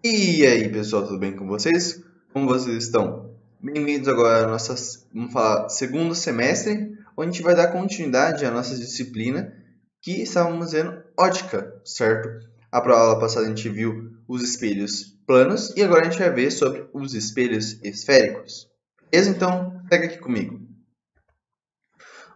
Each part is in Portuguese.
E aí, pessoal, tudo bem com vocês? Como vocês estão? Bem-vindos agora ao nosso, vamos falar, segundo semestre, onde a gente vai dar continuidade à nossa disciplina que estávamos vendo ótica, certo? A aula passada a gente viu os espelhos planos e agora a gente vai ver sobre os espelhos esféricos. Beleza? Então, pega aqui comigo.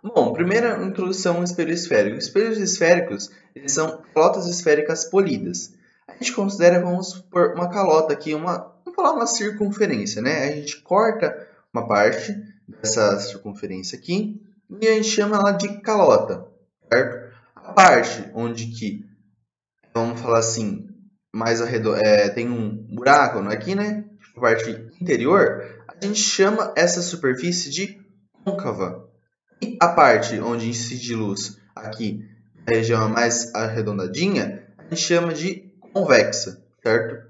Bom, primeira introdução ao espelho esférico. Espelhos esféricos, eles são calotas esféricas polidas. A gente considera, vamos por uma calota aqui, vamos falar uma circunferência, né? A gente corta uma parte dessa circunferência aqui e a gente chama ela de calota, certo? A parte onde que, vamos falar assim, mais tem um buraco aqui, né? A parte interior, a gente chama essa superfície de côncava. E a parte onde incide luz aqui, a região mais arredondadinha, a gente chama de convexa, certo?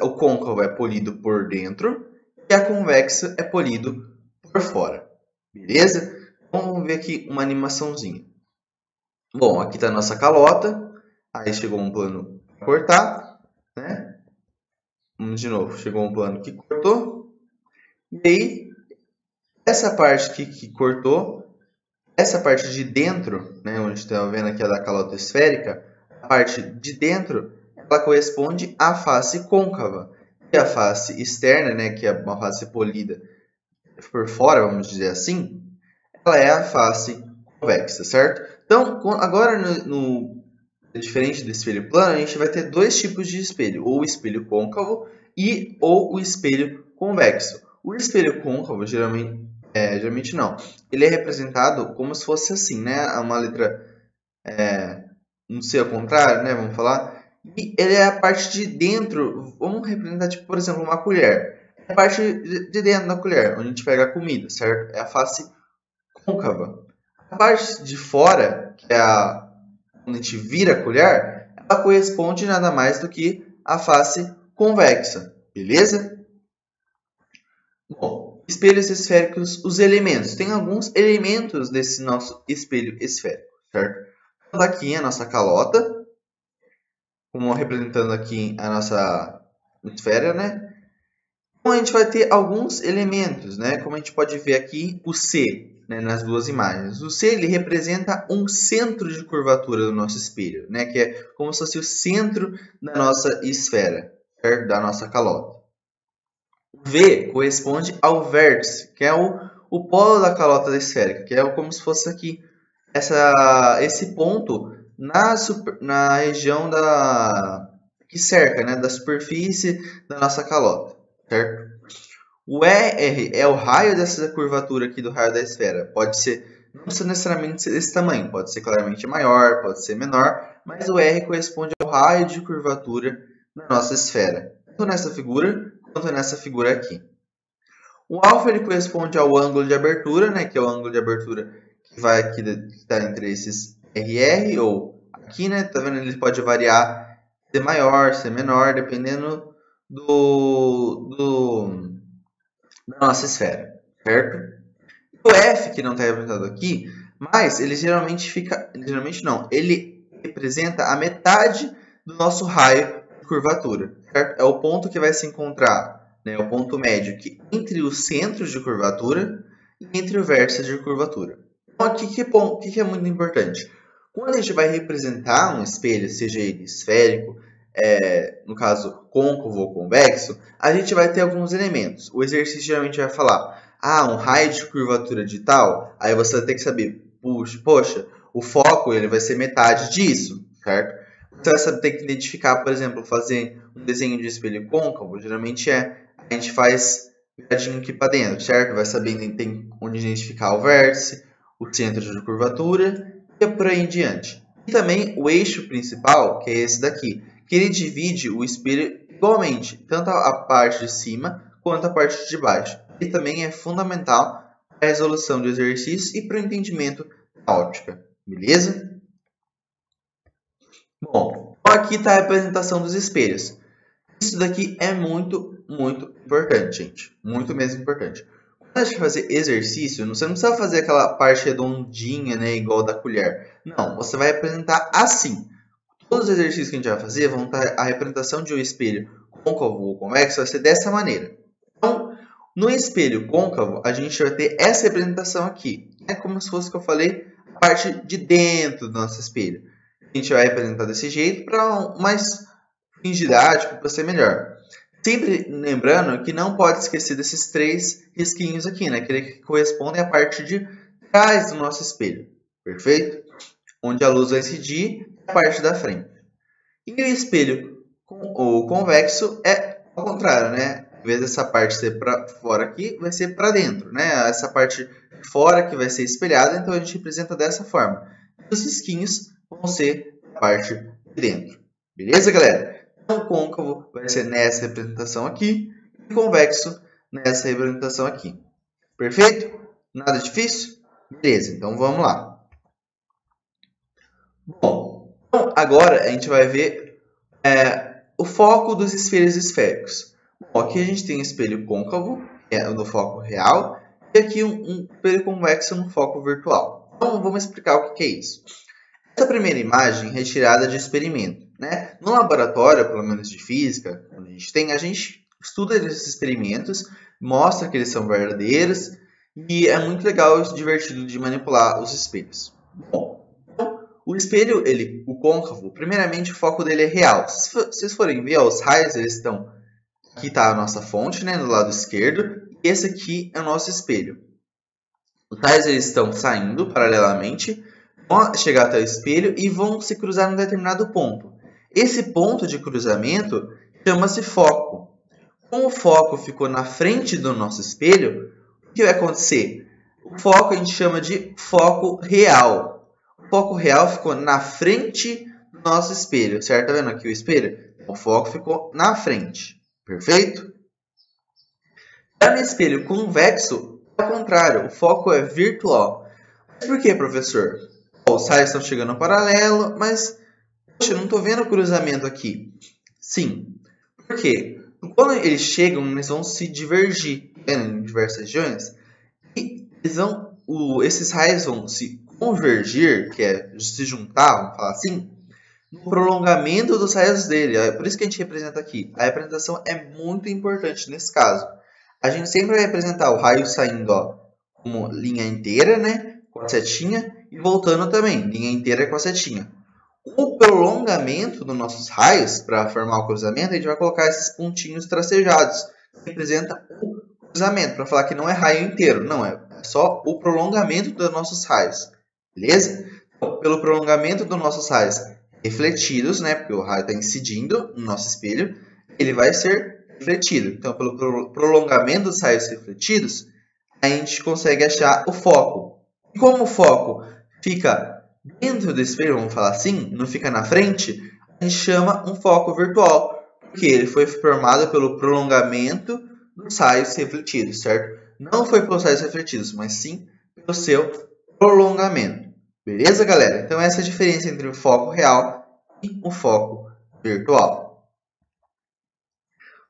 O côncavo é polido por dentro e a convexa é polido por fora, beleza? Então, vamos ver aqui uma animaçãozinha. Bom, aqui está a nossa calota, aí chegou um plano para cortar, né? Vamos de novo, chegou um plano que cortou, e aí essa parte aqui que cortou, essa parte de dentro, né, onde está vendo aqui a da calota esférica, a parte de dentro, ela corresponde à face côncava. E a face externa, né, que é uma face polida por fora, vamos dizer assim, ela é a face convexa, certo? Então, agora diferente do espelho plano, a gente vai ter dois tipos de espelho, ou o espelho côncavo ou o espelho convexo. O espelho côncavo, geralmente não. Ele é representado como se fosse assim, né? Uma letra, não sei ao contrário, né? Vamos falar. E ele é a parte de dentro. Vamos representar, tipo, por exemplo, uma colher. É a parte de dentro da colher, onde a gente pega a comida, certo? É a face côncava. A parte de fora, que é quando a gente vira a colher, ela corresponde nada mais do que a face convexa, beleza? Bom, espelhos esféricos, os elementos. Tem alguns elementos desse nosso espelho esférico, certo? Então, aqui a nossa calota, como representando aqui a nossa esfera, né? Então, a gente vai ter alguns elementos, né? Como a gente pode ver aqui, o C, né, nas duas imagens. O C ele representa um centro de curvatura do nosso espelho, né? Que é como se fosse o centro da nossa esfera, certo? Da nossa calota. O V corresponde ao vértice, que é o polo da calota esférica, que é como se fosse aqui esse ponto na região que cerca, né, da superfície da nossa calota, certo? O R é o raio dessa curvatura aqui do raio da esfera. Não precisa necessariamente ser desse tamanho, pode ser claramente maior, pode ser menor, mas o R corresponde ao raio de curvatura da nossa esfera, tanto nessa figura quanto nessa figura aqui. O alfa ele corresponde ao ângulo de abertura, né, que é o ângulo de abertura que vai aqui está entre esses RR ou aqui, né? Tá vendo? Ele pode variar, ser maior, ser menor, dependendo da nossa esfera, certo? O F, que não está representado aqui, mas ele geralmente não, ele representa a metade do nosso raio de curvatura, certo? É o ponto que vai se encontrar, né, o ponto médio entre os centros de curvatura e entre o vértice de curvatura. Então, aqui que é muito importante? Quando a gente vai representar um espelho, seja ele esférico, no caso côncavo ou convexo, a gente vai ter alguns elementos. O exercício geralmente vai falar, um raio de curvatura de tal, aí você vai ter que saber, poxa, o foco ele vai ser metade disso, certo? Você vai ter que identificar, por exemplo, fazer um desenho de espelho côncavo, geralmente a gente faz viradinho aqui para dentro, certo? Vai saber onde identificar o vértice, o centro de curvatura e por aí em diante. E também o eixo principal, que é esse daqui, que ele divide o espelho igualmente, tanto a parte de cima quanto a parte de baixo. Ele também é fundamental para a resolução de exercícios e para o entendimento da óptica, beleza? Bom, então aqui está a representação dos espelhos. Isso daqui é muito, muito importante, gente. Muito mesmo importante. Quando a gente fazer exercício, você não precisa fazer aquela parte redondinha, né, igual da colher. Não, você vai representar assim. Todos os exercícios que a gente vai fazer vão estar a representação de um espelho côncavo ou convexo vai ser dessa maneira. Então, no espelho côncavo, a gente vai ter essa representação aqui. É como se fosse o que eu falei, a parte de dentro do nosso espelho. A gente vai representar desse jeito para mais fins didáticos, para ser melhor. Sempre lembrando que não pode esquecer desses 3 risquinhos aqui, né? Que correspondem à parte de trás do nosso espelho. Perfeito? Onde a luz vai incidir é a parte da frente. E o espelho o convexo é ao contrário, né? Em vez dessa parte ser para fora aqui, vai ser para dentro, né? Essa parte de fora que vai ser espelhada, então a gente representa dessa forma. E os risquinhos vão ser a parte de dentro. Beleza, galera? Então, o côncavo vai ser nessa representação aqui e o convexo nessa representação aqui. Perfeito? Nada difícil? Beleza, então vamos lá. Bom, então agora a gente vai ver o foco dos espelhos esféricos. Bom, aqui a gente tem um espelho côncavo no foco real e aqui um espelho convexo no foco virtual. Então vamos explicar o que é isso. Essa primeira imagem é retirada de experimento, né? No laboratório, pelo menos de física, a gente estuda esses experimentos, mostra que eles são verdadeiros e é muito legal e divertido de manipular os espelhos. Bom, o espelho, o côncavo, primeiramente o foco dele é real. Se vocês forem ver, os raios eles estão... Aqui está a nossa fonte, né, do lado esquerdo, e esse aqui é o nosso espelho. Os raios eles estão saindo paralelamente, vão chegar até o espelho e vão se cruzar em um determinado ponto. Esse ponto de cruzamento chama-se foco. Como o foco ficou na frente do nosso espelho, o que vai acontecer? O foco a gente chama de foco real. O foco real ficou na frente do nosso espelho, certo? Tá vendo aqui o espelho? O foco ficou na frente, perfeito? Já no espelho convexo, é o contrário, o foco é virtual. Mas por que, professor? Os raios estão chegando paralelo, mas poxa, eu não estou vendo o cruzamento aqui. Sim, por quê? Quando eles chegam, eles vão se divergir em diversas regiões e esses raios vão se convergir, que é se juntar, vamos falar assim, no prolongamento dos raios dele. É por isso que a gente representa aqui. A representação é muito importante nesse caso. A gente sempre vai representar o raio saindo como linha inteira, né, com a setinha, e voltando também, linha inteira com a setinha. O prolongamento dos nossos raios, para formar o cruzamento, a gente vai colocar esses pontinhos tracejados, que representa o cruzamento, para falar que não é raio inteiro, não, é só o prolongamento dos nossos raios, beleza? Então, pelo prolongamento dos nossos raios refletidos, né, porque o raio está incidindo no nosso espelho, ele vai ser refletido. Então, pelo prolongamento dos raios refletidos, a gente consegue achar o foco. E como o foco fica dentro do espelho, vamos falar assim, não fica na frente, a gente chama um foco virtual, porque ele foi formado pelo prolongamento dos raios refletidos, certo? Não foi pelos raios refletidos, mas sim pelo seu prolongamento. Beleza, galera? Então essa é a diferença entre o foco real e o foco virtual.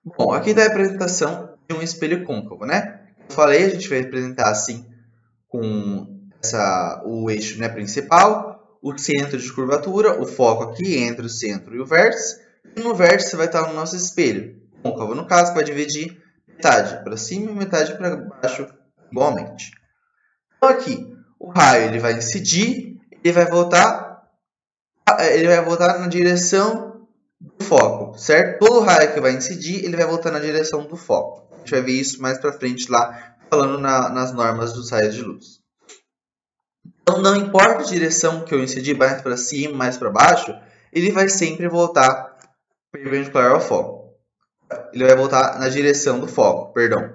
Bom, aqui está a representação de um espelho côncavo, né? Como eu falei, a gente vai representar assim com o eixo, né, principal, o centro de curvatura, o foco aqui entre o centro e o vértice. E no vértice vai estar o nosso espelho côncavo, no caso, que vai dividir metade para cima e metade para baixo igualmente. Então aqui, o raio ele vai incidir, ele vai voltar na direção do foco, certo? Todo raio que vai incidir, ele vai voltar na direção do foco. A gente vai ver isso mais para frente lá, falando nas normas dos raios de luz. Então, não importa a direção que eu incidi, mais para cima, mais para baixo, ele vai sempre voltar perpendicular ao foco. Ele vai voltar na direção do foco, perdão.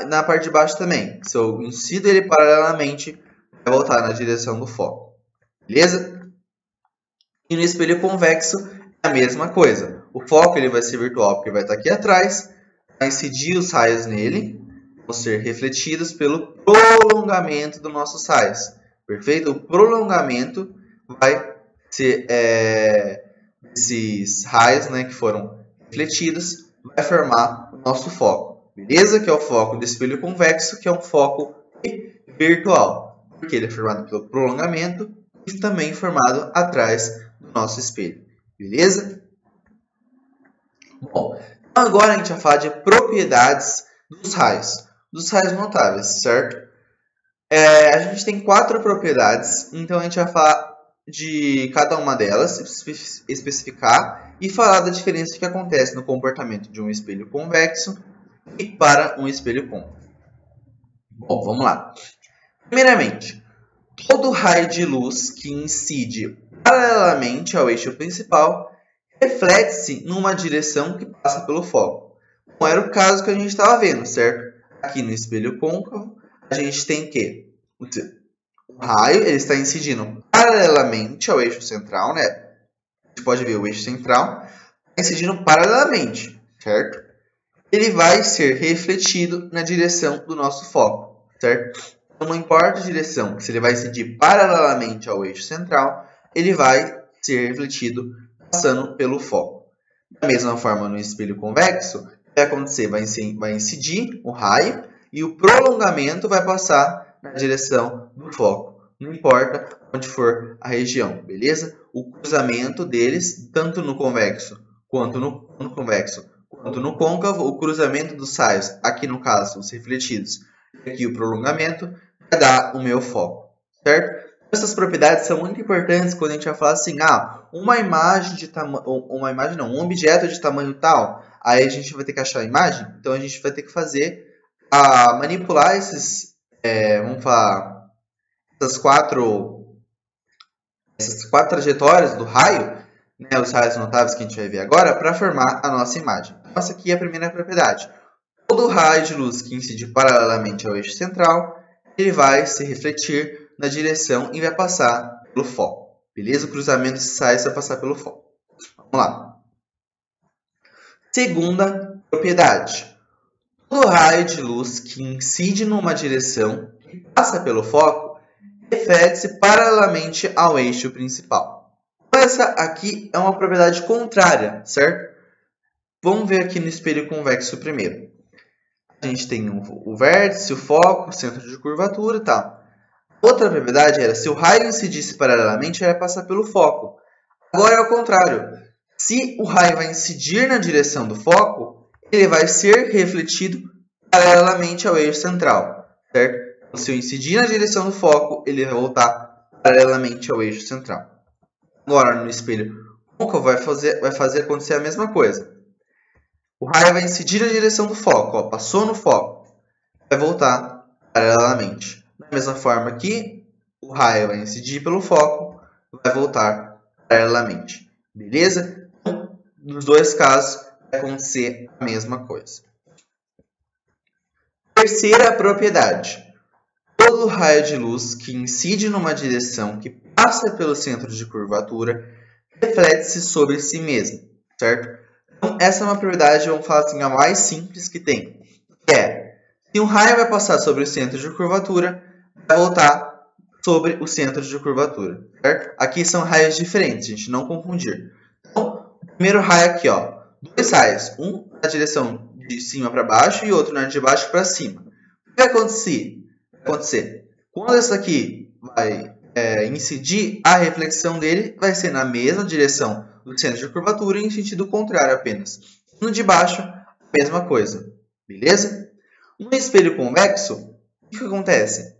Na parte de baixo também, se eu incido ele paralelamente, vai voltar na direção do foco. Beleza? E no espelho convexo é a mesma coisa. O foco ele vai ser virtual porque vai estar aqui atrás, vai incidir os raios nele, vão ser refletidos pelo prolongamento dos nossos raios. Perfeito? O prolongamento vai ser esses raios, né, que foram refletidos, vai formar o nosso foco. Beleza? Que é o foco do espelho convexo, que é um foco virtual. Porque ele é formado pelo prolongamento e também formado atrás do nosso espelho. Beleza? Bom, Agora a gente vai falar de propriedades dos raios notáveis, certo? A gente tem 4 propriedades, então a gente vai falar de cada uma delas, especificar e falar da diferença que acontece no comportamento de um espelho convexo e para um espelho côncavo. Bom, vamos lá. Primeiramente, todo raio de luz que incide paralelamente ao eixo principal reflete-se numa direção que passa pelo foco. Não era o caso que a gente estava vendo, certo? Aqui no espelho côncavo, a gente tem que o raio ele está incidindo paralelamente ao eixo central, né? A gente pode ver o eixo central incidindo paralelamente, certo? Ele vai ser refletido na direção do nosso foco, certo? Então, não importa a direção, se ele vai incidir paralelamente ao eixo central, ele vai ser refletido passando pelo foco. Da mesma forma, no espelho convexo, o que vai acontecer? Vai incidir o raio e o prolongamento vai passar na direção do foco. Não importa onde for a região, beleza? O cruzamento deles, tanto no convexo quanto no côncavo, o cruzamento dos raios, aqui no caso, os refletidos, e aqui o prolongamento, vai dar o meu foco, certo? Essas propriedades são muito importantes quando a gente vai falar assim, um objeto de tamanho tal, aí a gente vai ter que achar a imagem, então a gente vai ter que manipular esses, essas quatro trajetórias do raio, né, os raios notáveis que a gente vai ver agora, para formar a nossa imagem. Essa aqui é a primeira propriedade. Todo raio de luz que incide paralelamente ao eixo central, ele vai se refletir na direção e vai passar pelo foco. Beleza? O cruzamento desses raios vai passar pelo foco. Vamos lá. Segunda propriedade. Todo raio de luz que incide numa direção e passa pelo foco, reflete-se paralelamente ao eixo principal. Essa aqui é uma propriedade contrária, certo? Vamos ver aqui no espelho convexo primeiro. A gente tem o vértice, o foco, o centro de curvatura e tal. Outra propriedade era, se o raio incidisse paralelamente, ele ia passar pelo foco. Agora é o contrário. Se o raio vai incidir na direção do foco, ele vai ser refletido paralelamente ao eixo central, certo? Então, se eu incidir na direção do foco, ele vai voltar paralelamente ao eixo central. Agora, no espelho côncavo, vai fazer acontecer a mesma coisa. O raio vai incidir na direção do foco, passou no foco, vai voltar paralelamente. Da mesma forma que o raio vai incidir pelo foco, vai voltar paralelamente. Beleza? Então, nos dois casos, vai acontecer a mesma coisa. Terceira propriedade. Todo raio de luz que incide numa direção que passa pelo centro de curvatura reflete-se sobre si mesmo, certo? Então, essa é uma propriedade, vamos falar assim, a mais simples que tem. Que é, se um raio vai passar sobre o centro de curvatura, vai voltar sobre o centro de curvatura, certo? Aqui são raios diferentes, a gente não confundir. Então, o primeiro raio aqui, ó, dois raios, um na direção de cima para baixo e outro na de baixo para cima. O que vai acontecer? Quando esse aqui vai incidir, a reflexão dele vai ser na mesma direção do centro de curvatura em sentido contrário apenas. No de baixo, a mesma coisa. Beleza? No espelho convexo, o que acontece?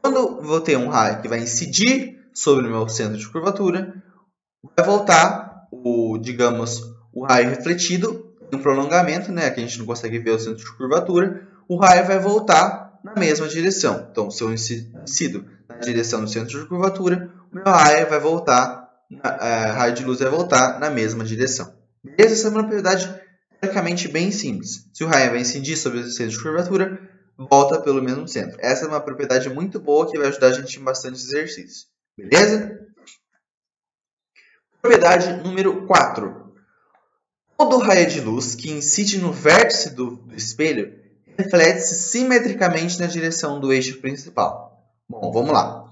Quando eu vou ter um raio que vai incidir sobre o meu centro de curvatura, vai voltar o raio refletido em um prolongamento, né, que a gente não consegue ver o centro de curvatura, o raio vai voltar na mesma direção. Então, se eu incido na direção do centro de curvatura, o meu raio vai voltar, raio de luz vai voltar na mesma direção. Beleza? Essa é uma propriedade praticamente bem simples. Se o raio vai incidir sobre o centro de curvatura, volta pelo mesmo centro. Essa é uma propriedade muito boa que vai ajudar a gente em bastante exercício. Beleza? Propriedade número 4. Todo raio de luz que incide no vértice do espelho reflete-se simetricamente na direção do eixo principal. Bom, vamos lá.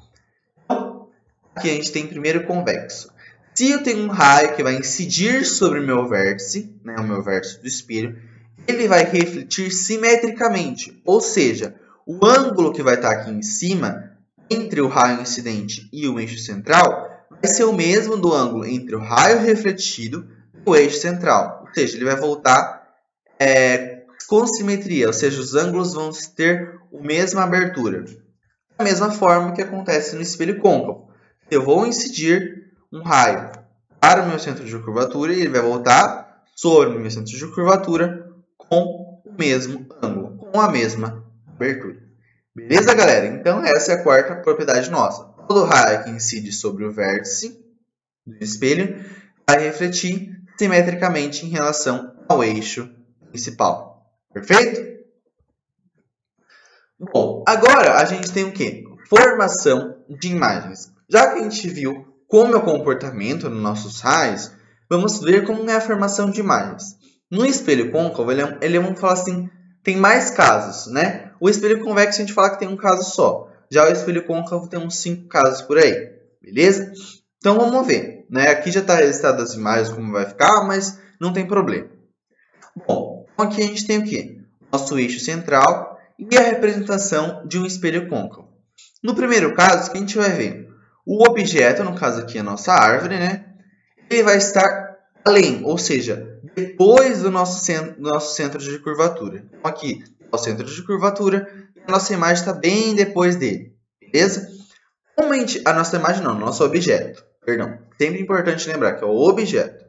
Aqui a gente tem primeiro convexo. Se eu tenho um raio que vai incidir sobre o meu vértice, né, o meu vértice do espelho, ele vai refletir simetricamente, ou seja, o ângulo que vai estar aqui em cima, entre o raio incidente e o eixo central, vai ser o mesmo do ângulo entre o raio refletido e o eixo central. Ou seja, ele vai voltar com simetria, ou seja, os ângulos vão ter a mesma abertura. Da mesma forma que acontece no espelho côncavo. Eu vou incidir um raio para o meu centro de curvatura e ele vai voltar sobre o meu centro de curvatura com o mesmo ângulo, com a mesma abertura. Beleza, galera? Então, essa é a quarta propriedade nossa. Todo raio que incide sobre o vértice do espelho vai refletir simetricamente em relação ao eixo principal. Perfeito? Bom, agora a gente tem o quê? Formação de imagens. Já que a gente viu como é o comportamento nos nossos raios, vamos ver como é a formação de imagens. No espelho côncavo, vamos falar assim, tem mais casos, né? O espelho convexo a gente fala que tem um caso só. Já o espelho côncavo tem uns 5 casos por aí, beleza? Então vamos ver, né? Aqui já está registrado as imagens como vai ficar, mas não tem problema. Bom, então aqui a gente tem o quê? Nosso eixo central e a representação de um espelho côncavo. No primeiro caso, o que a gente vai ver? O objeto, no caso aqui a nossa árvore, né? Ele vai estar além, ou seja, depois do nosso centro de curvatura. Então aqui é o centro de curvatura e a nossa imagem está bem depois dele, beleza? A nossa imagem não, nosso objeto, perdão. Sempre importante lembrar que é o objeto.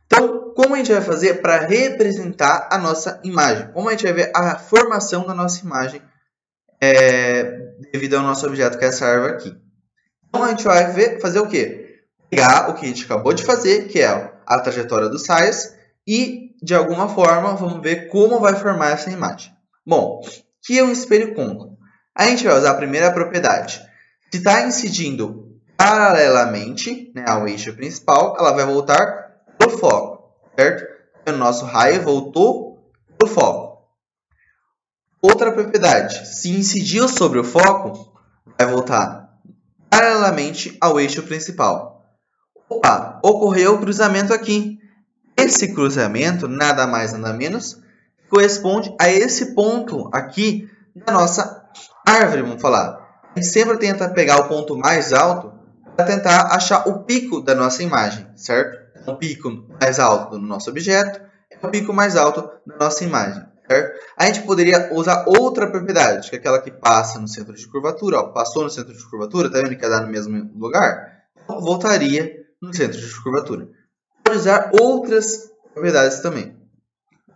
Então, como a gente vai fazer para representar a nossa imagem? Como a gente vai ver a formação da nossa imagem devido ao nosso objeto, que é essa árvore aqui. Então, a gente vai fazer o quê? Pegar o que a gente acabou de fazer, que é a trajetória dos raios, e, de alguma forma, vamos ver como vai formar essa imagem. Bom, que é um espelho côncavo. A gente vai usar a primeira propriedade. Se está incidindo paralelamente, né, ao eixo principal, ela vai voltar para o foco, certo? O nosso raio voltou para o foco. Outra propriedade, se incidiu sobre o foco, vai voltar paralelamente ao eixo principal. Opa, ocorreu o cruzamento aqui. Esse cruzamento, nada mais nada menos, corresponde a esse ponto aqui da nossa árvore, vamos falar. A gente sempre tenta pegar o ponto mais alto para tentar achar o pico da nossa imagem, certo? O pico mais alto do nosso objeto é o pico mais alto da nossa imagem, certo? A gente poderia usar outra propriedade, que é aquela que passa no centro de curvatura. Ó, passou no centro de curvatura, tá vendo que dá no mesmo lugar? Então, voltaria no centro de curvatura. Pode usar outras propriedades também.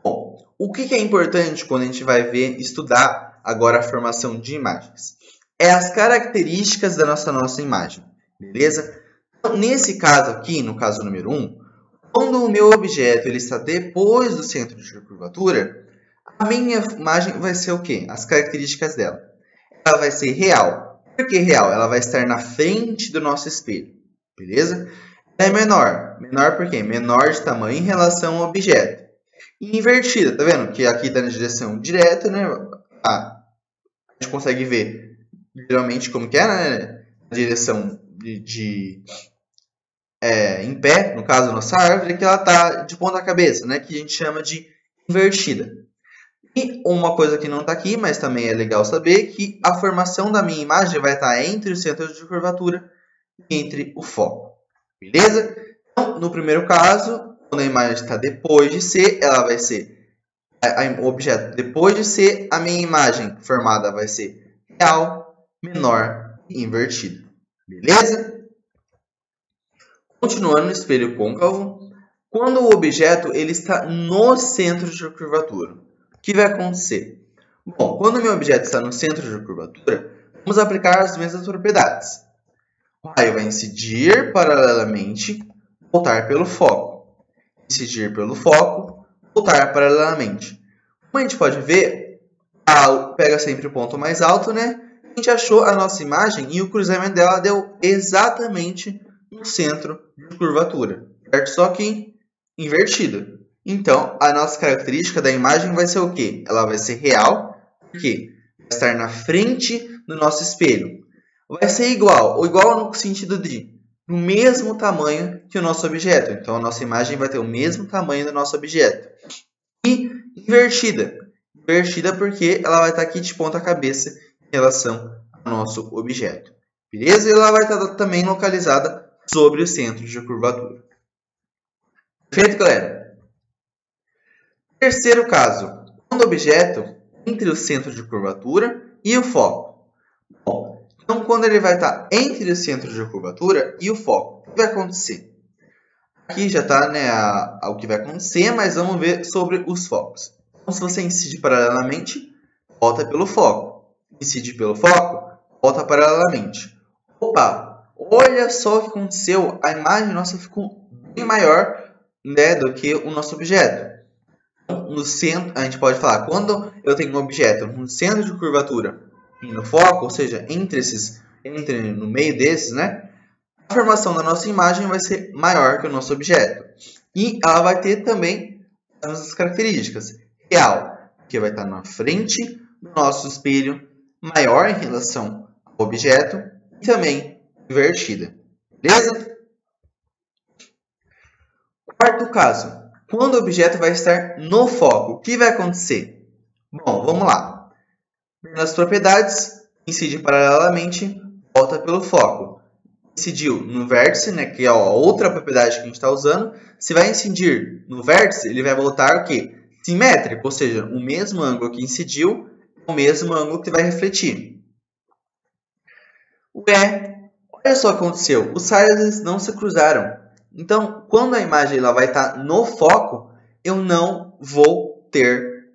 Bom, o que é importante quando a gente vai estudar agora a formação de imagens? É as características da nossa imagem, beleza? Então, nesse caso aqui, no caso número 1, quando o meu objeto ele está depois do centro de curvatura, a minha imagem vai ser o quê? As características dela. Ela vai ser real. Por que real? Ela vai estar na frente do nosso espelho, beleza? Ela é menor. Menor por quê? Menor de tamanho em relação ao objeto. E invertida, tá vendo? Que aqui está na direção direta, né? A gente consegue ver geralmente como que é, né? A direção em pé, no caso da nossa árvore, que ela está de ponta cabeça, né? Que a gente chama de invertida. E uma coisa que não está aqui, mas também é legal saber, que a formação da minha imagem vai estar entre o centro de curvatura e entre o foco. Beleza? Então, no primeiro caso, quando a imagem está depois de C, ela vai ser o objeto depois de C, a minha imagem formada vai ser real, menor e invertida. Beleza? Continuando no espelho côncavo, quando o objeto ele está no centro de curvatura, o que vai acontecer? Bom, quando o meu objeto está no centro de curvatura, vamos aplicar as mesmas propriedades. O raio vai incidir paralelamente, voltar pelo foco. Incidir pelo foco, voltar paralelamente. Como a gente pode ver, pega sempre o ponto mais alto, né? A gente achou a nossa imagem e o cruzamento dela deu exatamente no centro de curvatura, certo? Só que invertida. Então, a nossa característica da imagem vai ser o quê? Ela vai ser real, porque vai estar na frente do nosso espelho. Vai ser igual no sentido de no mesmo tamanho que o nosso objeto. Então, a nossa imagem vai ter o mesmo tamanho do nosso objeto. E invertida. Invertida porque ela vai estar aqui de ponta cabeça em relação ao nosso objeto. Beleza? E ela vai estar também localizada sobre o centro de curvatura. Perfeito, galera? Terceiro caso, quando o objeto entre o centro de curvatura e o foco. Bom, então quando ele vai estar entre o centro de curvatura e o foco, o que vai acontecer? Aqui já está, né, o que vai acontecer, mas vamos ver sobre os focos. Então, se você incide paralelamente, volta pelo foco. Incide pelo foco, volta paralelamente. Opa, olha só o que aconteceu. A imagem nossa ficou bem maior, né, do que o nosso objeto. No centro, a gente pode falar, quando eu tenho um objeto no centro de curvatura e no foco, ou seja, entre no meio desses, né, a formação da nossa imagem vai ser maior que o nosso objeto. E ela vai ter também as nossas características. Real, que vai estar na frente do nosso espelho, maior em relação ao objeto, e também invertida. Beleza? Quarto caso. Quando o objeto vai estar no foco, o que vai acontecer? Bom, vamos lá. Nas propriedades, incide paralelamente, volta pelo foco. Incidiu no vértice, né, que é a outra propriedade que a gente está usando. Se vai incidir no vértice, ele vai voltar o quê? Simétrico, ou seja, o mesmo ângulo que incidiu é o mesmo ângulo que vai refletir. Olha só o que aconteceu. Os raios não se cruzaram. Então, quando a imagem ela vai estar no foco, eu não vou ter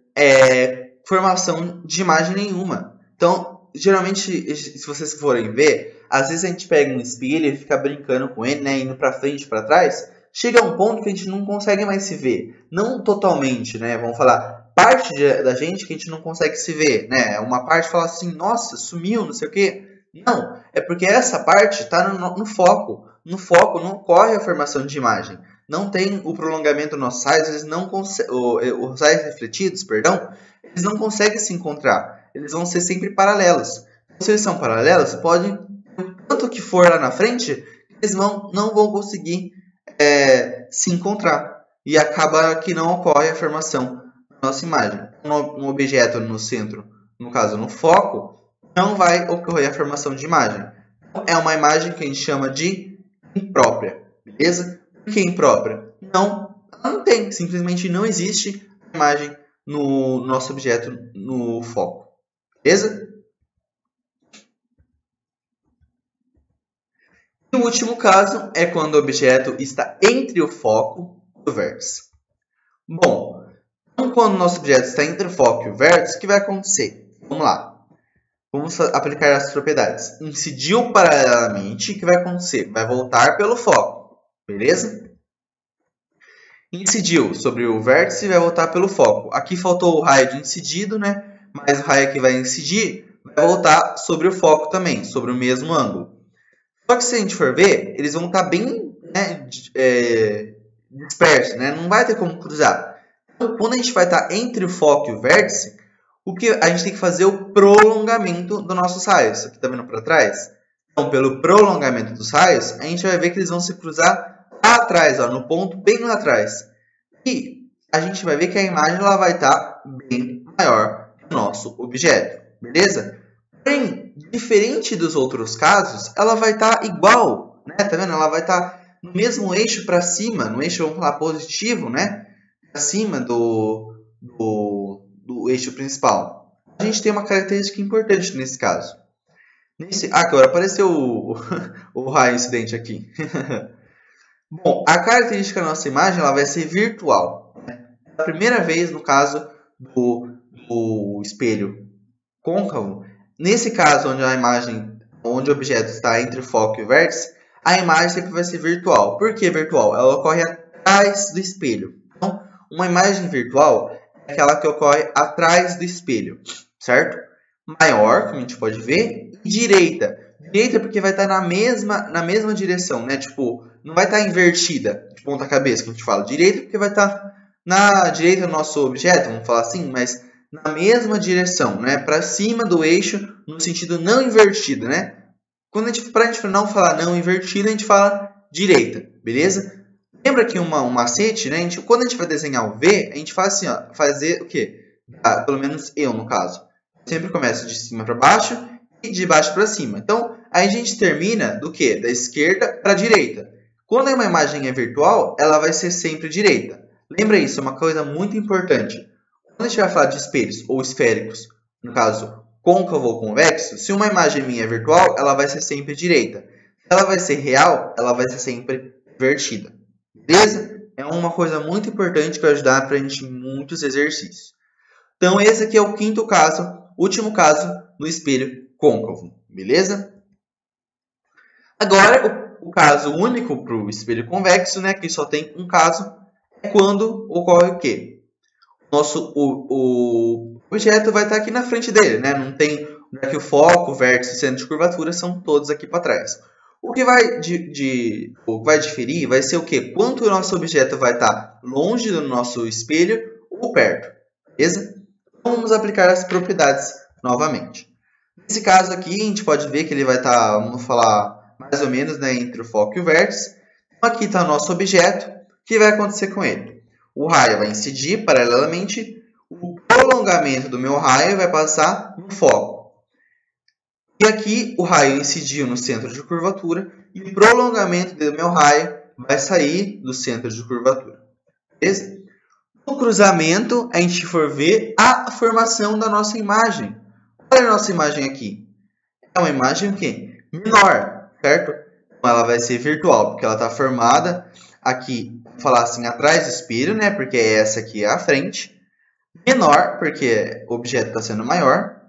formação de imagem nenhuma. Então, geralmente, se vocês forem ver, às vezes a gente pega um espelho e fica brincando com ele, né, indo para frente e para trás. Chega a um ponto que a gente não consegue mais se ver. Não totalmente, né? Vamos falar, parte da gente que a gente não consegue se ver, né? Uma parte fala assim, nossa, sumiu, não sei o quê. Não, é porque essa parte está no foco. No foco não ocorre a formação de imagem. Não tem o prolongamento nos raios, os raios refletidos, perdão, eles não conseguem se encontrar. Eles vão ser sempre paralelos. Se eles são paralelos, pode, tanto que for lá na frente, eles não vão conseguir se encontrar. E acaba que não ocorre a formação da nossa imagem. Um objeto no centro, no caso no foco, não vai ocorrer a formação de imagem. É uma imagem que a gente chama de imprópria, beleza? Por que imprópria? Ela não tem, simplesmente não existe imagem no nosso objeto no foco, beleza? E o último caso é quando o objeto está entre o foco e o vértice. Bom, então quando o nosso objeto está entre o foco e o vértice, o que vai acontecer? Vamos lá. Vamos aplicar as propriedades. Incidiu paralelamente, o que vai acontecer? Vai voltar pelo foco, beleza? Incidiu sobre o vértice e vai voltar pelo foco. Aqui faltou o raio de incidido, né? Mas o raio que vai incidir vai voltar sobre o foco também, sobre o mesmo ângulo. Só que se a gente for ver, eles vão estar bem, né, dispersos, né? Não vai ter como cruzar. Então, quando a gente vai estar entre o foco e o vértice, o que a gente tem que fazer o prolongamento dos nossos raios. Aqui está vendo para trás? Então, pelo prolongamento dos raios, a gente vai ver que eles vão se cruzar lá atrás, ó, no ponto bem lá atrás. E a gente vai ver que a imagem ela vai estar bem maior que o nosso objeto, beleza? Porém, diferente dos outros casos, ela vai estar igual, né? Tá vendo? Ela vai estar no mesmo eixo para cima, no eixo, vamos falar, positivo, né? Acima do eixo principal. A gente tem uma característica importante nesse caso. Agora apareceu o raio incidente aqui. Bom, a característica da nossa imagem ela vai ser virtual. Né? A primeira vez, no caso do espelho côncavo, nesse caso onde o objeto está entre o foco e o vértice, a imagem sempre vai ser virtual. Por que virtual? Ela ocorre atrás do espelho. Então, uma imagem virtual é aquela que ocorre atrás do espelho, certo? Maior, como a gente pode ver, e direita. Direita porque vai estar na mesma direção, né? Tipo, não vai estar invertida, de ponta cabeça, que a gente fala. Direita porque vai estar na direita do nosso objeto, vamos falar assim, mas na mesma direção, né? Para cima do eixo, no sentido não invertido, né? Para a gente não falar não invertido, a gente fala direita, beleza? Lembra que um macete, né? Quando a gente vai desenhar o V, a gente faz assim, ó, fazer o quê? Pelo menos eu, no caso. Sempre começo de cima para baixo e de baixo para cima. Então, aí a gente termina do quê? Da esquerda para a direita. Quando uma imagem é virtual, ela vai ser sempre direita. Lembra isso, é uma coisa muito importante. Quando a gente vai falar de espelhos ou esféricos, no caso côncavo ou convexo, se uma imagem minha é virtual, ela vai ser sempre direita. Se ela vai ser real, ela vai ser sempre invertida. Beleza? É uma coisa muito importante que vai ajudar para a gente em muitos exercícios. Então, esse aqui é o quinto caso, último caso do espelho côncavo. Beleza? Agora, o caso único para o espelho convexo, né, que só tem um caso, é quando ocorre o quê? O objeto vai estar aqui na frente dele, né? Não tem aqui o foco, o vértice, o centro de curvatura, são todos aqui para trás. O que vai diferir vai ser o quê? Quanto o nosso objeto vai estar longe do nosso espelho ou perto, beleza? Então, vamos aplicar as propriedades novamente. Nesse caso aqui, a gente pode ver que ele vai estar, vamos falar, mais ou menos, né, entre o foco e o vértice. Então, aqui está o nosso objeto. O que vai acontecer com ele? O raio vai incidir paralelamente, o prolongamento do meu raio vai passar no foco. E aqui o raio incidiu no centro de curvatura e o prolongamento do meu raio vai sair do centro de curvatura. Beleza? No cruzamento, a gente for ver a formação da nossa imagem. Olha a nossa imagem aqui. É uma imagem o quê? Menor, certo? Então, ela vai ser virtual, porque ela está formada aqui, vou falar assim, atrás do espelho, né? Porque essa aqui é a frente. Menor, porque o objeto está sendo maior.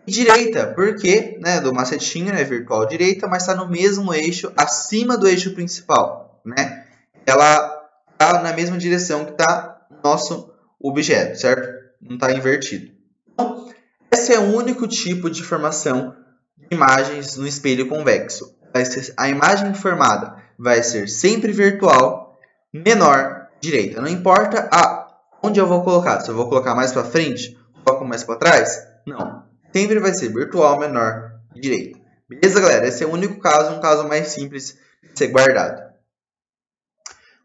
E direita, porque, né, do macetinho, né, virtual direita, mas está no mesmo eixo, acima do eixo principal, né? Ela está na mesma direção que está o nosso objeto, certo? Não está invertido. Então, esse é o único tipo de formação de imagens no espelho convexo. A imagem formada vai ser sempre virtual, menor, direita. Não importa onde eu vou colocar. Se eu vou colocar mais para frente, coloco mais para trás? Não. Sempre vai ser virtual, menor, direita. Beleza, galera? Esse é o único caso, um caso mais simples de ser guardado.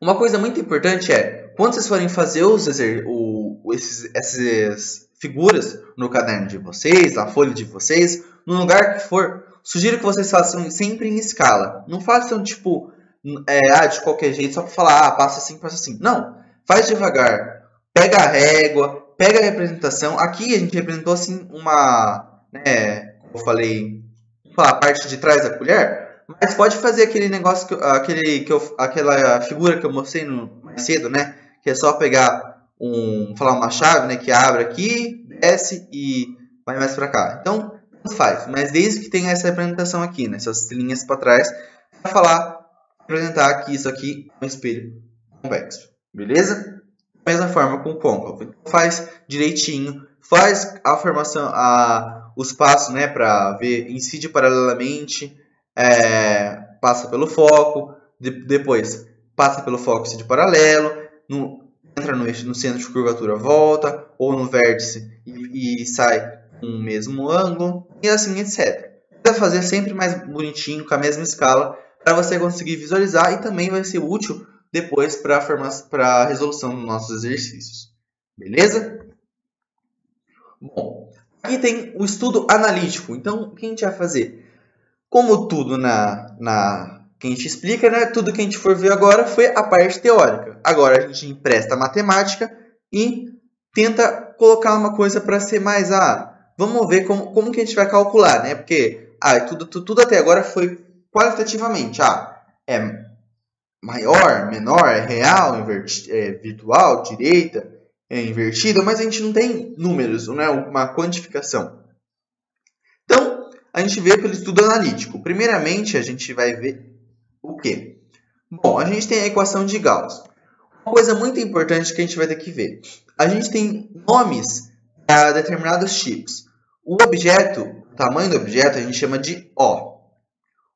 Uma coisa muito importante é, quando vocês forem fazer essas figuras no caderno de vocês, na folha de vocês, no lugar que for, sugiro que vocês façam sempre em escala. Não façam tipo, de qualquer jeito, só para falar, passa assim, passa assim. Não, faz devagar. Pega a régua, pega a representação. Aqui a gente representou assim como eu falei, a parte de trás da colher. Mas pode fazer aquele negócio, aquela figura que eu mostrei mais cedo, né? Que é só pegar uma chave, né? Que abre aqui, desce e vai mais para cá. Então, faz. Mas desde que tenha essa representação aqui, né? Essas linhas para trás, para representar aqui isso aqui no espelho convexo. Beleza? Da mesma forma com o côncavo. Então, faz direitinho, faz a formação, os passos, né? Para ver, incide paralelamente. Passa pelo foco, depois passa pelo foco incide paralelo, entra no centro de curvatura, volta, ou no vértice e sai com o mesmo ângulo, e assim, etc. Vai fazer sempre mais bonitinho, com a mesma escala, para você conseguir visualizar e também vai ser útil depois para a resolução dos nossos exercícios. Beleza? Bom, aqui tem o estudo analítico. Então, o que a gente vai fazer? Como tudo que a gente explica, né? Tudo que a gente for ver agora foi a parte teórica. Agora a gente empresta a matemática e tenta colocar uma coisa para ser mais... vamos ver como que a gente vai calcular, né? Porque tudo até agora foi qualitativamente. É maior, menor, é real, virtual, direita, é invertida, mas a gente não tem números, não é uma quantificação. Então, a gente vê pelo estudo analítico. Primeiramente, a gente vai ver o quê? Bom, a gente tem a equação de Gauss. Uma coisa muito importante que a gente vai ter que ver. A gente tem nomes para determinados tipos. O tamanho do objeto, a gente chama de O.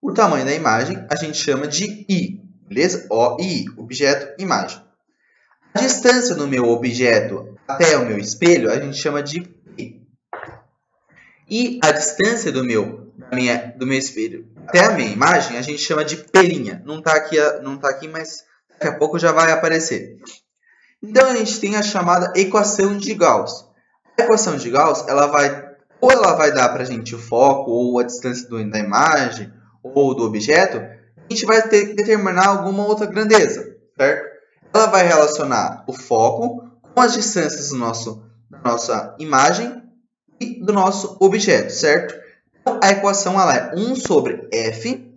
O tamanho da imagem, a gente chama de I. Beleza? O e I, objeto, imagem. A distância do meu objeto até o meu espelho, a gente chama de P. E a distância do meu espelho até a minha imagem, a gente chama de P'. Não está aqui, mas daqui a pouco já vai aparecer. Então, a gente tem a chamada equação de Gauss. A equação de Gauss, ela vai dar para a gente o foco, ou a distância da imagem, ou do objeto. A gente vai ter que determinar alguma outra grandeza, certo? ela vai relacionar o foco com as distâncias da nossa imagem e do nosso objeto, certo? Então, a equação ela é 1 sobre f,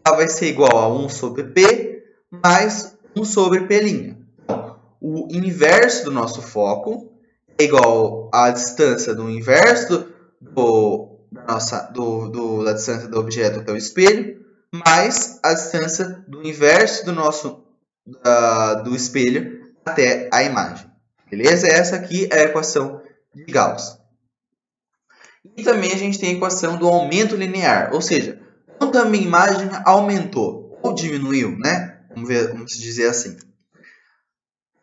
ela vai ser igual a 1 sobre p mais 1 sobre p'. Então, o inverso do nosso foco é igual à distância do inverso da distância do objeto até o espelho, mais a distância do inverso do espelho até a imagem. Beleza? Essa aqui é a equação de Gauss. E também a gente tem a equação do aumento linear, ou seja, quanto a minha imagem aumentou ou diminuiu, né? Vamos dizer assim.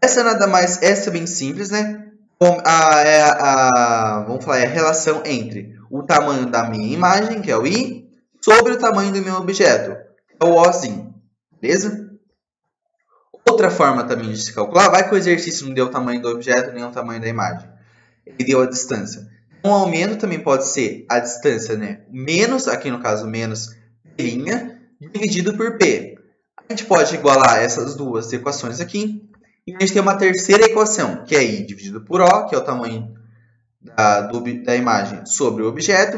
Essa é bem simples, né? Vamos falar, é a relação entre o tamanho da minha imagem, que é o I, sobre o tamanho do meu objeto, que é o Ozinho. Beleza? Outra forma também de se calcular, vai que o exercício não deu o tamanho do objeto nem o tamanho da imagem. Ele deu a distância. Um aumento também pode ser a distância, né? Menos, aqui no caso, menos P', dividido por P. A gente pode igualar essas duas equações aqui. E a gente tem uma terceira equação, que é I dividido por O, que é o tamanho da imagem sobre o objeto,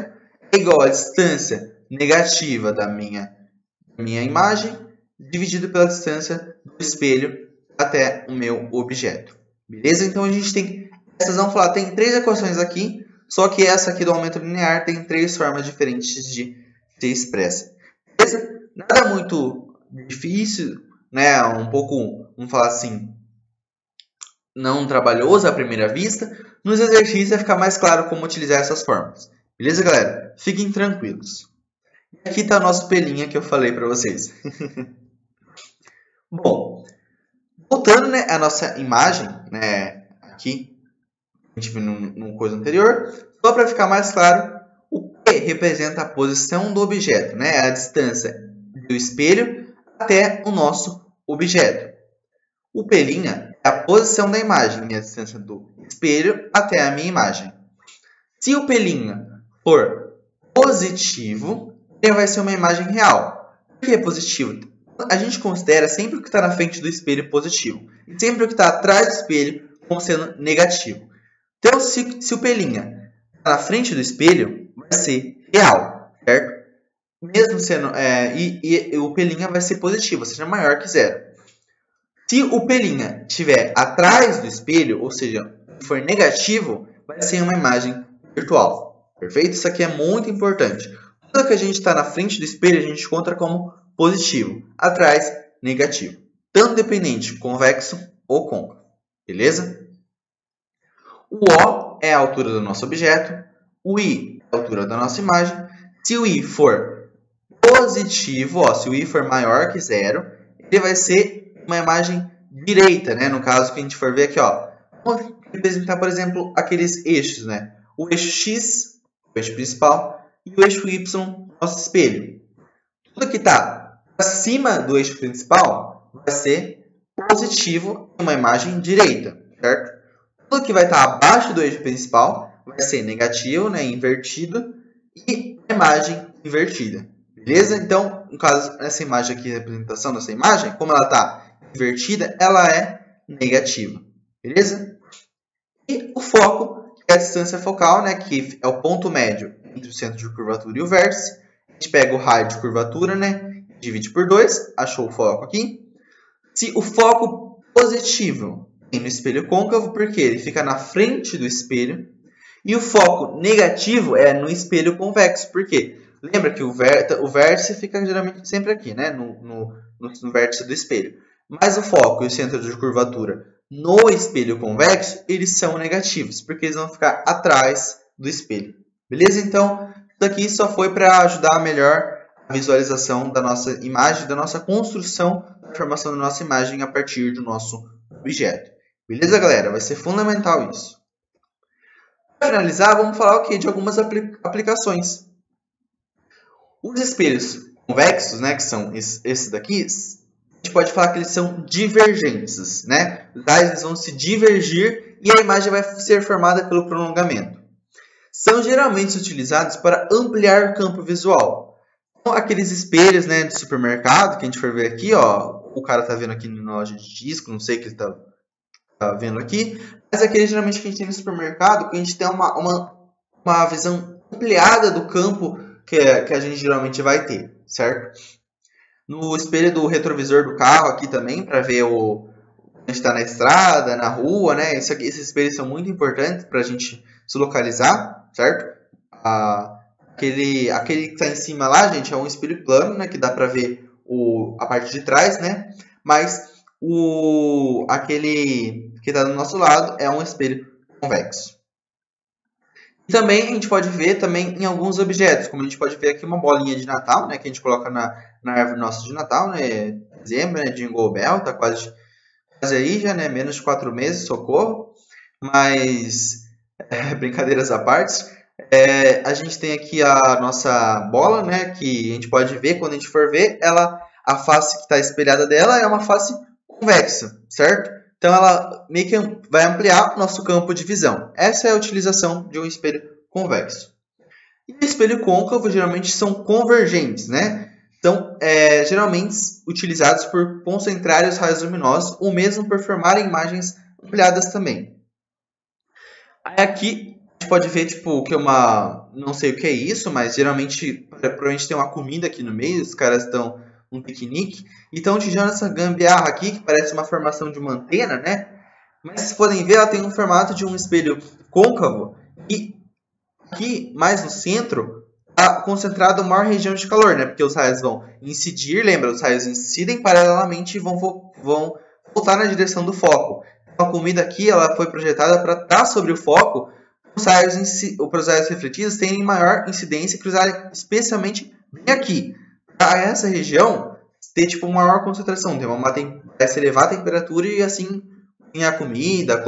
é igual à distância negativa da minha imagem, dividido pela distância do espelho até o meu objeto. Beleza? Então, a gente tem tem 3 equações aqui, só que essa aqui do aumento linear tem 3 formas diferentes de ser expressa. Beleza? Nada muito difícil, né? Um pouco, vamos falar assim, não trabalhoso à primeira vista. Nos exercícios vai ficar mais claro como utilizar essas formas. Beleza, galera? Fiquem tranquilos. E aqui está o nosso pelinha que eu falei para vocês. Bom, voltando, né, à nossa imagem, né, aqui, a gente viu no coisa anterior, só para ficar mais claro, o P representa a posição do objeto, né, a distância do espelho até o nosso objeto. O P' é a posição da imagem e a distância do espelho até a minha imagem. Se o P' for positivo, ele vai ser uma imagem real. Por que é positivo? A gente considera sempre o que está na frente do espelho positivo e sempre o que está atrás do espelho como sendo negativo. Então, se o P' está na frente do espelho, vai ser real, certo? Mesmo sendo, e o P' vai ser positivo, ou seja, maior que zero. Se o P' estiver atrás do espelho, ou seja, for negativo, vai ser uma imagem virtual. Perfeito? Isso aqui é muito importante. Tudo que a gente está na frente do espelho, a gente conta como positivo. Atrás, negativo. Tanto dependente, convexo ou côncavo. Beleza? O O é a altura do nosso objeto. O I é a altura da nossa imagem. Se o I for positivo, se o I for maior que zero, ele vai ser uma imagem direita, né? No caso que a gente for ver aqui, vamos representar, por exemplo, aqueles eixos, né? O eixo X, o eixo principal, e o eixo Y, nosso espelho. Tudo que está acima do eixo principal vai ser positivo em uma imagem direita, certo? Tudo que vai estar abaixo do eixo principal vai ser negativo, né? Invertido, e imagem invertida. Beleza? Então, no caso, essa imagem aqui, a representação dessa imagem, como ela está invertida, ela é negativa. Beleza? E o foco, que é a distância focal, né, que é o ponto médio entre o centro de curvatura e o vértice. A gente pega o raio de curvatura, né, divide por 2, achou o foco aqui. Se o foco positivo tem no espelho côncavo, porque ele fica na frente do espelho, e o foco negativo é no espelho convexo, porque lembra que o vértice fica geralmente sempre aqui, né, no vértice do espelho. Mas o foco e o centro de curvatura no espelho convexo, eles são negativos, porque eles vão ficar atrás do espelho. Beleza? Então, isso aqui só foi para ajudar melhor a visualização da nossa imagem, da nossa construção, da formação da nossa imagem a partir do nosso objeto. Beleza, galera? Vai ser fundamental isso. Para finalizar, vamos falar de algumas aplicações. Os espelhos convexos, né, que são esses daqui, a gente pode falar que eles são divergentes, né? Eles vão se divergir e a imagem vai ser formada pelo prolongamento. São geralmente utilizados para ampliar o campo visual. Então, aqueles espelhos, né, de supermercado, que a gente for ver aqui, o cara tá vendo aqui na loja de disco, não sei o que ele tá vendo aqui, mas aquele geralmente que a gente tem no supermercado, que a gente tem uma visão ampliada do campo que a gente geralmente vai ter, certo? No espelho do retrovisor do carro aqui também, para ver a gente está na estrada, na rua, né? Esses espelhos são muito importantes para a gente se localizar, certo? Aquele que está em cima lá, gente, é um espelho plano, né? Que dá para ver a parte de trás, né? Mas aquele que está do nosso lado é um espelho convexo. E também a gente pode ver também em alguns objetos, como a gente pode ver aqui uma bolinha de Natal, né? Que a gente coloca na árvore nossa de Natal, né? Dezembro, né? Jingle Bell, tá quase aí já, né? Menos de 4 meses, socorro. Mas, brincadeiras à parte, a gente tem aqui a nossa bola, né? Que a gente pode ver, quando a gente for ver, a face que está espelhada dela é uma face convexa, certo? Então, ela meio que vai ampliar o nosso campo de visão. Essa é a utilização de um espelho convexo. E o espelho côncavo geralmente são convergentes, né? São geralmente utilizados por concentrar os raios luminosos ou mesmo por formar imagens ampliadas também. Aí aqui a gente pode ver tipo, que não sei o que é isso, mas geralmente provavelmente tem uma comida aqui no meio, os caras estão um piquenique, e estão utilizando essa gambiarra aqui, que parece uma formação de uma antena, né? Mas se podem ver, ela tem um formato de um espelho côncavo, e aqui, mais no centro, está concentrada a maior região de calor, né? Porque os raios vão incidir, lembra? Os raios incidem paralelamente e vão voltar na direção do foco. Então, a comida aqui ela foi projetada para estar sobre o foco, para os raios refletidos terem maior incidência e cruzarem especialmente bem aqui. Para essa região ter tipo maior concentração, se elevar a temperatura e assim a comida,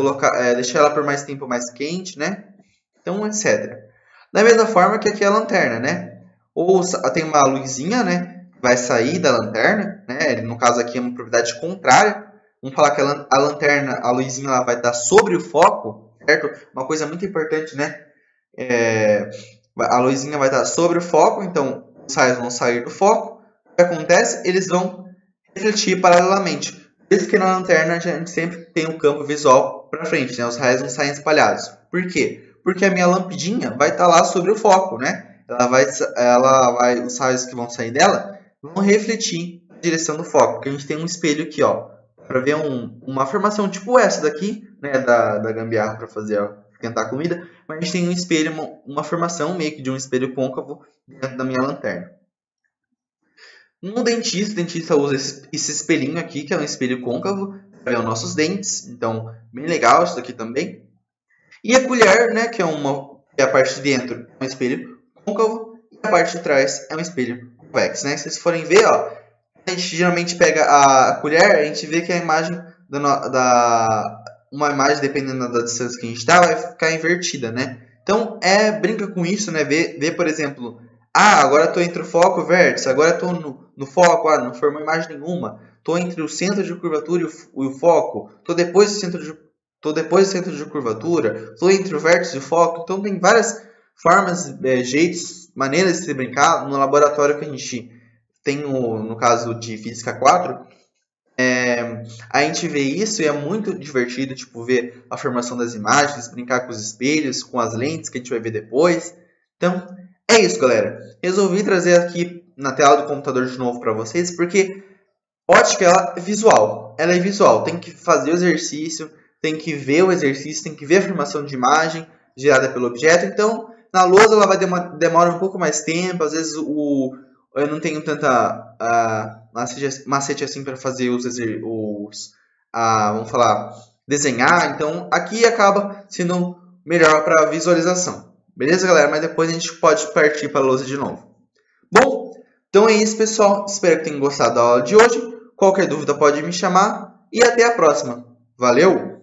deixar ela por mais tempo mais quente, né? Então, etc. Da mesma forma que aqui a lanterna, né? Ou tem uma luzinha, né? Vai sair da lanterna, né? No caso aqui é uma propriedade contrária. Vamos falar que a lanterna, a luzinha, ela vai estar sobre o foco, certo? Uma coisa muito importante, né? A luzinha vai estar sobre o foco, então os raios vão sair do foco. O que acontece? Eles vão refletir paralelamente. Por isso que na lanterna a gente sempre tem um campo visual para frente, né? Os raios não saem espalhados. Por quê? Porque a minha lampidinha vai estar lá sobre o foco, né? Os raios que vão sair dela vão refletir na direção do foco. Porque a gente tem um espelho aqui, ó, para ver uma formação tipo essa daqui, né? Da gambiarra para esquentar a comida. Mas a gente tem um espelho, uma formação meio que de um espelho côncavo dentro da minha lanterna. O dentista usa esse espelhinho aqui, que é um espelho côncavo, para ver os nossos dentes. Então, bem legal isso daqui também. E a colher, né, que é a parte de dentro, é um espelho côncavo, e a parte de trás é um espelho convexo, né? Se vocês forem ver, ó, a gente geralmente pega a colher, a gente vê que a imagem uma imagem, dependendo da distância que a gente está, vai ficar invertida, né? Então, brinca com isso, né? Vê, por exemplo, agora estou entre o foco e o vértice, agora estou no foco, não formou imagem nenhuma. Estou entre o centro de curvatura e o foco, estou depois do centro de curvatura, estou entre o vértice e o foco. Então, tem várias formas, jeitos, maneiras de se brincar. No laboratório que a gente tem, no caso de Física 4, a gente vê isso e é muito divertido, tipo, ver a formação das imagens, brincar com os espelhos, com as lentes que a gente vai ver depois. Então, é isso, galera. Resolvi trazer aqui na tela do computador de novo para vocês, porque ótica ela é visual. Ela é visual, tem que fazer o exercício, tem que ver o exercício, tem que ver a formação de imagem gerada pelo objeto. Então, na lousa ela vai demora um pouco mais tempo, às vezes eu não tenho tanta macete assim para fazer vamos falar, desenhar. Então, aqui acaba sendo melhor para visualização. Beleza, galera? Mas depois a gente pode partir para a lousa de novo. Bom, então é isso, pessoal. Espero que tenham gostado da aula de hoje. Qualquer dúvida pode me chamar. E até a próxima. Valeu!